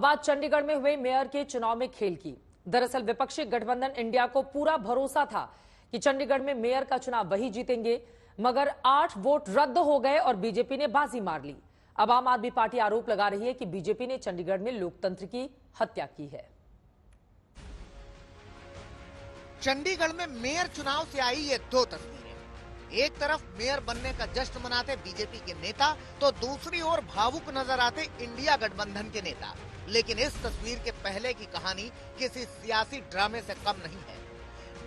बात चंडीगढ़ में हुए मेयर के चुनाव में खेल की। दरअसल विपक्षी गठबंधन इंडिया को पूरा भरोसा था कि चंडीगढ़ में मेयर का चुनाव वही जीतेंगे, मगर 8 वोट रद्द हो गए और बीजेपी ने बाजी मार ली। अब आम आदमी पार्टी आरोप लगा रही है कि बीजेपी ने चंडीगढ़ में लोकतंत्र की हत्या की है। चंडीगढ़ में मेयर चुनाव से आई ये दो तस्वीरें। एक तरफ मेयर बनने का जश्न मनाते बीजेपी के नेता, तो दूसरी ओर भावुक नजर आते इंडिया गठबंधन के नेता। लेकिन इस तस्वीर के पहले की कहानी किसी सियासी ड्रामे से कम नहीं है।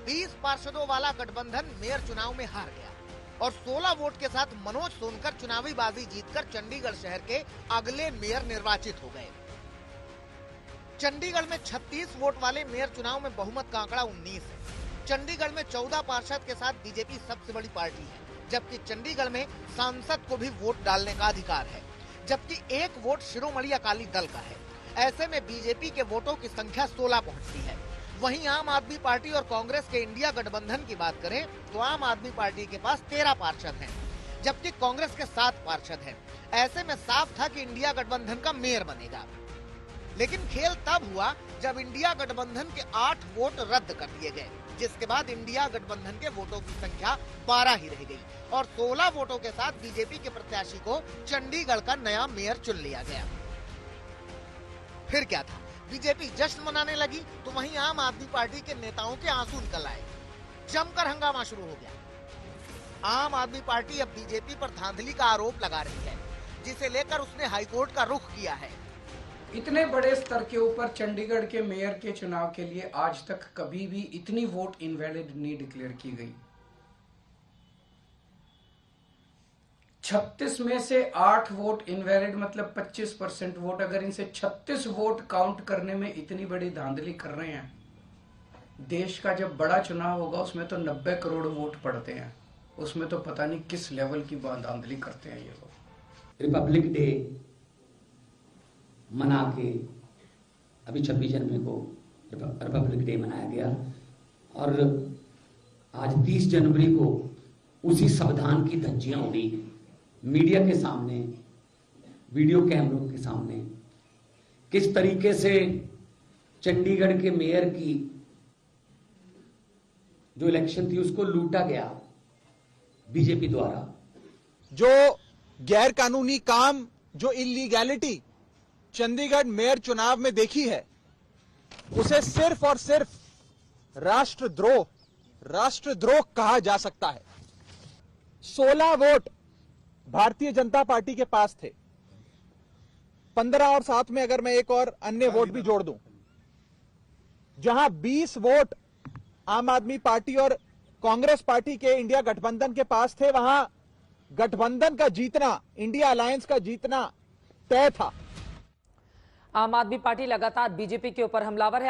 20 पार्षदों वाला गठबंधन मेयर चुनाव में हार गया और 16 वोट के साथ मनोज सोनकर चुनावी बाजी जीतकर चंडीगढ़ शहर के अगले मेयर निर्वाचित हो गए। चंडीगढ़ में 36 वोट वाले मेयर चुनाव में बहुमत का आंकड़ा 19 है। चंडीगढ़ में 14 पार्षद के साथ बीजेपी सबसे बड़ी पार्टी है, जबकि चंडीगढ़ में सांसद को भी वोट डालने का अधिकार है, जबकि एक वोट शिरोमणि अकाली दल का है। ऐसे में बीजेपी के वोटों की संख्या 16 पहुंचती है। वहीं आम आदमी पार्टी और कांग्रेस के इंडिया गठबंधन की बात करें तो आम आदमी पार्टी के पास 13 पार्षद हैं, जबकि कांग्रेस के 7 पार्षद हैं। ऐसे में साफ था कि इंडिया गठबंधन का मेयर बनेगा। लेकिन खेल तब हुआ जब इंडिया गठबंधन के 8 वोट रद्द कर दिए गए, जिसके बाद इंडिया गठबंधन के वोटों की संख्या 12 ही रह गई और 16 वोटों के साथ बीजेपी के प्रत्याशी को चंडीगढ़ का नया मेयर चुन लिया गया। फिर क्या था, बीजेपी जश्न मनाने लगी तो वहीं आम आदमी पार्टी के नेताओं के आंसू निकल आए। जमकर हंगामा शुरू हो गया। आम आदमी पार्टी अब बीजेपी पर धांधली का आरोप लगा रही है, जिसे लेकर उसने हाईकोर्ट का रुख किया है। इतने बड़े स्तर के ऊपर चंडीगढ़ के मेयर के चुनाव के लिए आज तक कभी भी इतनी वोट इनवैलिड नहीं डिक्लेयर की गई। 36 में से 8 वोट इनवैलिड, मतलब 25% वोट। अगर इनसे 36 वोट काउंट करने में इतनी बड़ी धांधली कर रहे हैं, देश का जब बड़ा चुनाव होगा उसमें तो 90 करोड़ वोट पड़ते हैं, उसमें तो पता नहीं किस लेवल की धांधली करते हैं ये लोग। रिपब्लिक डे मना के अभी 26 जनवरी को रिपब्लिक डे मनाया गया और आज 30 जनवरी को उसी संविधान की धज्जियां उड़ी मीडिया के सामने, वीडियो कैमरों के सामने। किस तरीके से चंडीगढ़ के मेयर की जो इलेक्शन थी उसको लूटा गया बीजेपी द्वारा। जो गैर कानूनी काम, जो इलीगैलिटी चंडीगढ़ मेयर चुनाव में देखी है, उसे सिर्फ और सिर्फ राष्ट्रद्रोह कहा जा सकता है। 16 वोट भारतीय जनता पार्टी के पास थे, 15 और साथ में अगर मैं एक और अन्य वोट भी जोड़ दूं, जहां 20 वोट आम आदमी पार्टी और कांग्रेस पार्टी के इंडिया गठबंधन के पास थे, वहां गठबंधन का जीतना, इंडिया अलायंस का जीतना तय था। आम आदमी पार्टी लगातार बीजेपी के ऊपर हमलावर है।